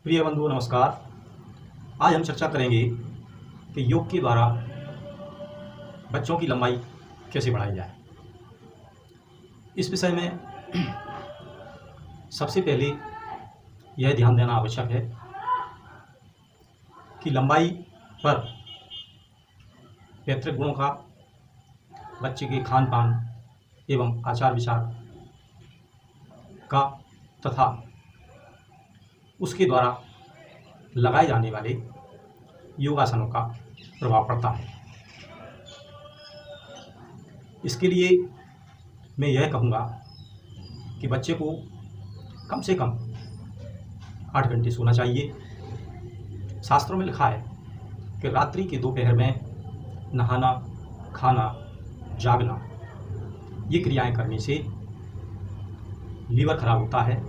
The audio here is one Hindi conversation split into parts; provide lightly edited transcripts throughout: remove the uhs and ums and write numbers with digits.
प्रिय बंधुओं नमस्कार। आज हम चर्चा करेंगे कि योग के द्वारा बच्चों की लंबाई कैसे बढ़ाई जाए। इस विषय में सबसे पहले यह ध्यान देना आवश्यक है कि लंबाई पर पैतृक गुणों का, बच्चे के खान पान एवं आचार विचार का तथा उसके द्वारा लगाए जाने वाले योगासनों का प्रभाव पड़ता है। इसके लिए मैं यह कहूँगा कि बच्चे को कम से कम 8 घंटे सोना चाहिए। शास्त्रों में लिखा है कि रात्रि के दोपहर में नहाना, खाना, जागना, ये क्रियाएं करने से लीवर खराब होता है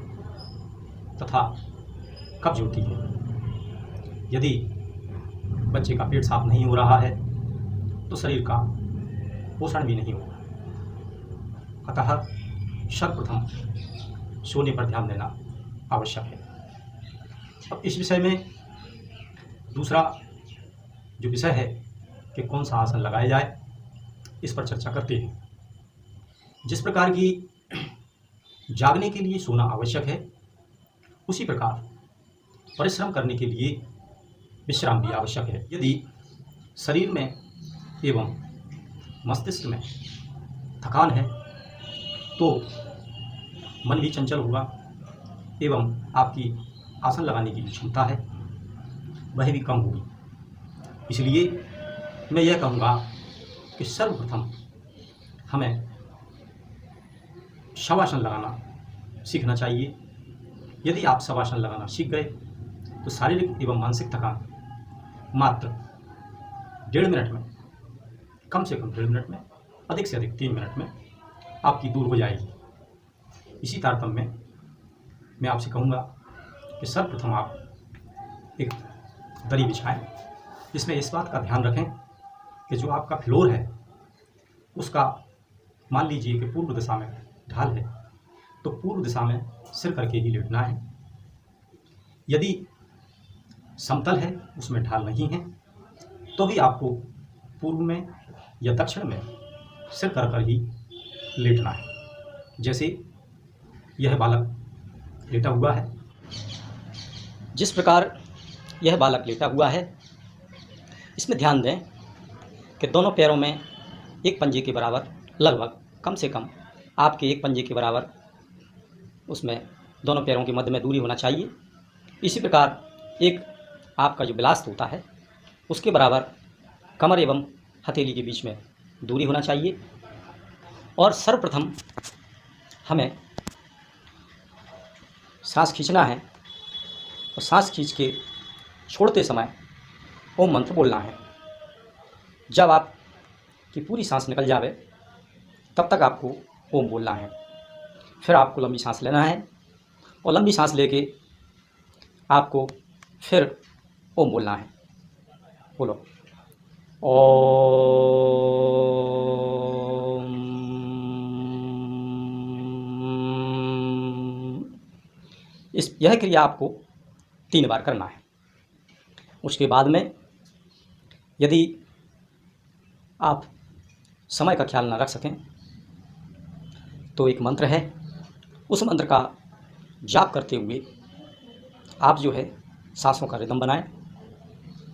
तथा कब्ज होती है। यदि बच्चे का पेट साफ नहीं हो रहा है तो शरीर का पोषण भी नहीं होगा। अतः सर्वप्रथम सोने पर ध्यान देना आवश्यक है। अब इस विषय में दूसरा जो विषय है कि कौन सा आसन लगाया जाए, इस पर चर्चा करते हैं। जिस प्रकार की जागने के लिए सोना आवश्यक है, उसी प्रकार परिश्रम करने के लिए विश्राम भी आवश्यक है। यदि शरीर में एवं मस्तिष्क में थकान है तो मन भी चंचल होगा एवं आपकी आसन लगाने की क्षमता है वह भी कम होगी। इसलिए मैं यह कहूँगा कि सर्वप्रथम हमें शवासन लगाना सीखना चाहिए। यदि आप शवासन लगाना सीख गए तो शारीरिक एवं मानसिक थकान मात्र 1.5 मिनट में, कम से कम 1.5 मिनट में, अधिक से अधिक 3 मिनट में आपकी दूर हो जाएगी। इसी तारतम्य में मैं आपसे कहूँगा कि सर्वप्रथम आप एक दरी बिछाएं, जिसमें इस बात का ध्यान रखें कि जो आपका फ्लोर है उसका मान लीजिए कि पूर्व दिशा में ढाल है तो पूर्व दिशा में सिर करके ही लेटना है। यदि समतल है, उसमें ढाल नहीं है, तो भी आपको पूर्व में या दक्षिण में सिर कर ही लेटना है। जैसे यह बालक लेटा हुआ है, जिस प्रकार यह बालक लेटा हुआ है, इसमें ध्यान दें कि दोनों पैरों में एक पंजे के बराबर, लगभग कम से कम आपके एक पंजे के बराबर उसमें दोनों पैरों के मध्य में दूरी होना चाहिए। इसी प्रकार एक आपका जो बिलास्त होता है उसके बराबर कमर एवं हथेली के बीच में दूरी होना चाहिए। और सर्वप्रथम हमें सांस खींचना है और सांस खींच के छोड़ते समय ओम मंत्र बोलना है। जब आपकी पूरी सांस निकल जावे तब तक आपको ओम बोलना है। फिर आपको लंबी सांस लेना है और लंबी सांस लेके आपको फिर ओम बोलना है। बोलो ओम। यह क्रिया आपको 3 बार करना है। उसके बाद में यदि आप समय का ख्याल न रख सकें तो एक मंत्र है, उस मंत्र का जाप करते हुए आप जो है सांसों का रिदम बनाएं।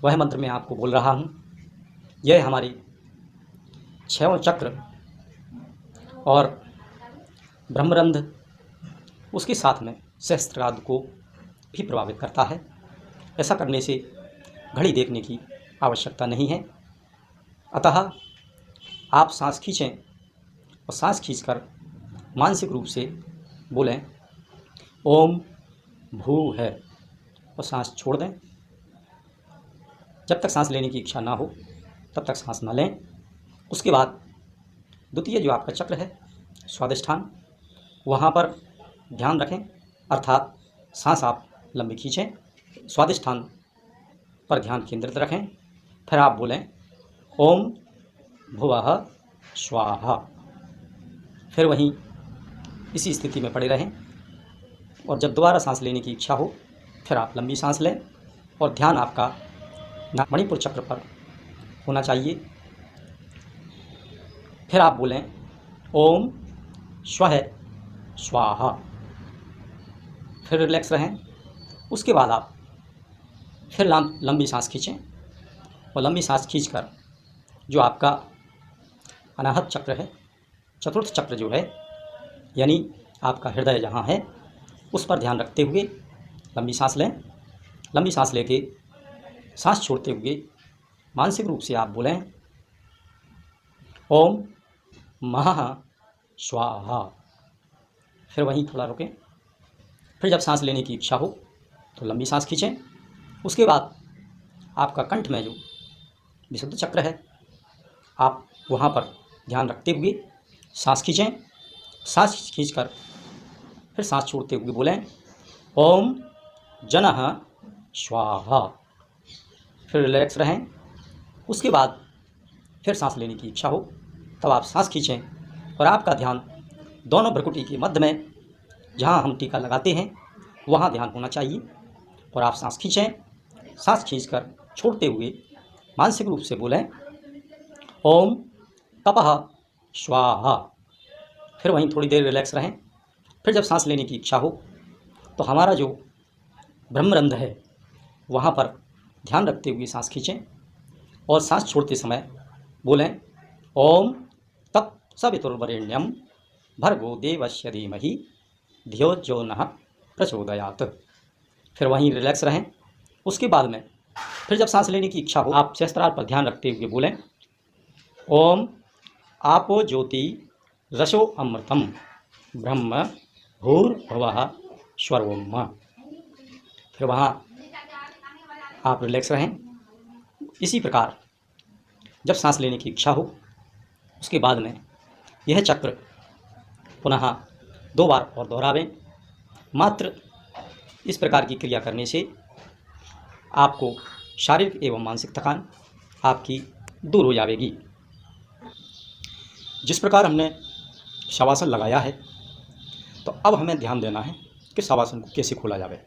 वह मंत्र मैं आपको बोल रहा हूँ। यह हमारी 6 चक्र और ब्रह्मरंध्र, उसके साथ में सहस्त्रार को भी प्रभावित करता है। ऐसा करने से घड़ी देखने की आवश्यकता नहीं है। अतः आप सांस खींचें और सांस खींचकर मानसिक रूप से बोलें ओम भू है और सांस छोड़ दें। जब तक सांस लेने की इच्छा ना हो तब तक सांस न लें। उसके बाद द्वितीय जो आपका चक्र है स्वादिष्ठान, वहाँ पर ध्यान रखें, अर्थात सांस आप लंबी खींचें, स्वादिष्ठान पर ध्यान केंद्रित रखें। फिर आप बोलें ओम भुवः स्वाहा। फिर वहीं इसी स्थिति में पड़े रहें और जब दोबारा सांस लेने की इच्छा हो फिर आप लंबी सांस लें और ध्यान आपका मणिपुर चक्र पर होना चाहिए। फिर आप बोलें ओम स्वः स्वाहा। फिर रिलैक्स रहें। उसके बाद आप फिर लंबी सांस खींचें और लंबी सांस खींचकर जो आपका अनाहत चक्र है, चतुर्थ चक्र जो है, यानी आपका हृदय जहाँ है, उस पर ध्यान रखते हुए लंबी सांस लें। लंबी सांस लेके सांस छोड़ते हुए मानसिक रूप से आप बोलें ओम महा स्वाहा। फिर वहीं थोड़ा रुकें। फिर जब सांस लेने की इच्छा हो तो लंबी सांस खींचें। उसके बाद आपका कंठ में जो विशुद्ध चक्र है, आप वहाँ पर ध्यान रखते हुए सांस खींचें। सांस खींचकर फिर सांस छोड़ते हुए बोलें ओम जनः स्वाहा। फिर रिलैक्स रहें। उसके बाद फिर सांस लेने की इच्छा हो तब आप सांस खींचें और आपका ध्यान दोनों भ्रुकुटी के मध्य में, जहाँ हम टीका लगाते हैं, वहाँ ध्यान होना चाहिए। और आप सांस खींचें। सांस खींचकर छोड़ते हुए मानसिक रूप से बोलें ओम तपः स्वाहा। फिर वहीं थोड़ी देर रिलैक्स रहें। फिर जब सांस लेने की इच्छा हो तो हमारा जो ब्रह्मरंध्र है वहाँ पर ध्यान रखते हुए सांस खींचें और सांस छोड़ते समय बोलें ओम तत्सवितुर्वरेण्यं भर्गो देवस्य धीमहि धियो जो नः प्रचोदयात्। फिर वहीं रिलैक्स रहें। उसके बाद में फिर जब सांस लेने की इच्छा हो आप सहस्त्रार पर ध्यान रखते हुए बोलें ओम आपो ज्योति रसो अमृतम ब्रह्म भूर्भुवः स्वरोम। फिर वहाँ आप रिलैक्स रहें। इसी प्रकार जब सांस लेने की इच्छा हो उसके बाद में यह चक्र पुनः 2 बार और दोहरावें। मात्र इस प्रकार की क्रिया करने से आपको शारीरिक एवं मानसिक थकान आपकी दूर हो जाएगी। जिस प्रकार हमने शवासन लगाया है, तो अब हमें ध्यान देना है कि शवासन को कैसे खोला जाए।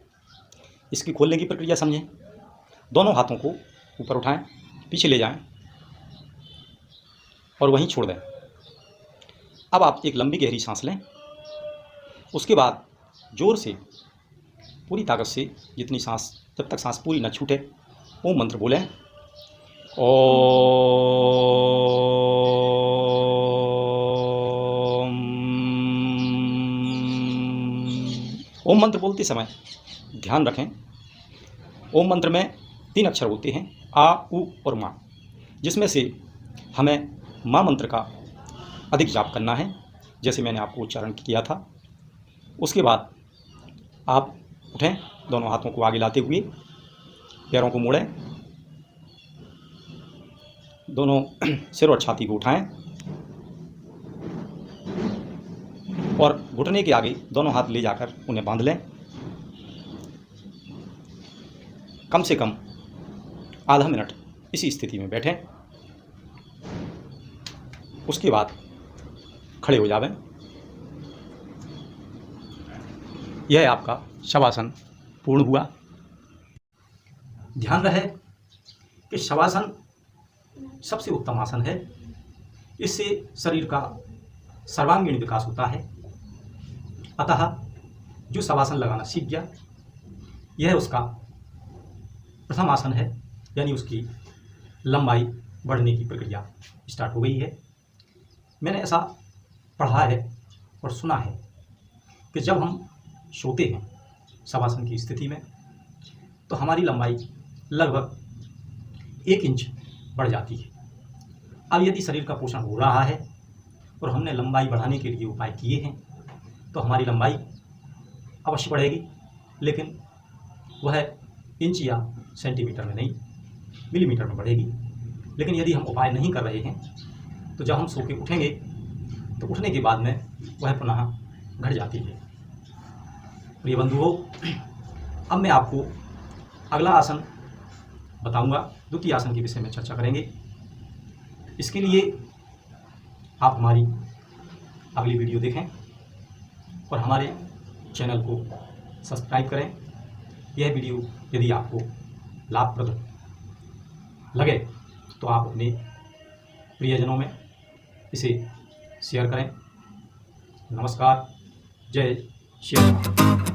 इसकी खोलने की प्रक्रिया समझें। दोनों हाथों को ऊपर उठाएं, पीछे ले जाएं और वहीं छोड़ दें। अब आप एक लंबी गहरी सांस लें। उसके बाद जोर से, पूरी ताकत से, जितनी सांस, जब तक सांस पूरी न छूटे, ओम मंत्र बोलें ओम मंत्र बोलते समय ध्यान रखें, ओम मंत्र में 3 अक्षर होते हैं, आ, उ और मा, जिसमें से हमें माँ मंत्र का अधिक जाप करना है, जैसे मैंने आपको उच्चारण किया था। उसके बाद आप उठें, दोनों हाथों को आगे लाते हुए पैरों को मोड़ें, दोनों सिर और छाती को उठाएं और घुटने के आगे दोनों हाथ ले जाकर उन्हें बांध लें। कम से कम आधा मिनट इसी स्थिति में बैठें। उसके बाद खड़े हो जावें। यह आपका शवासन पूर्ण हुआ। ध्यान रहे कि शवासन सबसे उत्तम आसन है। इससे शरीर का सर्वांगीण विकास होता है। अतः जो शवासन लगाना सीख गया, यह उसका प्रथम आसन है, यानी उसकी लंबाई बढ़ने की प्रक्रिया स्टार्ट हो गई है। मैंने ऐसा पढ़ा है और सुना है कि जब हम सोते हैं शवासन की स्थिति में, तो हमारी लंबाई लगभग 1 इंच बढ़ जाती है। अब यदि शरीर का पोषण हो रहा है और हमने लंबाई बढ़ाने के लिए उपाय किए हैं, तो हमारी लंबाई अवश्य बढ़ेगी, लेकिन वह इंच या सेंटीमीटर में नहीं, मिलीमीटर में बढ़ेगी। लेकिन यदि हम उपाय नहीं कर रहे हैं, तो जब हम सो के उठेंगे तो उठने के बाद में वह पुनः घट जाती है। प्रिय बंधुओं, अब मैं आपको अगला आसन बताऊंगा। द्वितीय आसन के विषय में चर्चा करेंगे। इसके लिए आप हमारी अगली वीडियो देखें और हमारे चैनल को सब्सक्राइब करें यह वीडियो यदि आपको लाभप्रद लगे तो आप अपने प्रियजनों में इसे शेयर करें। नमस्कार, जय श्री राम।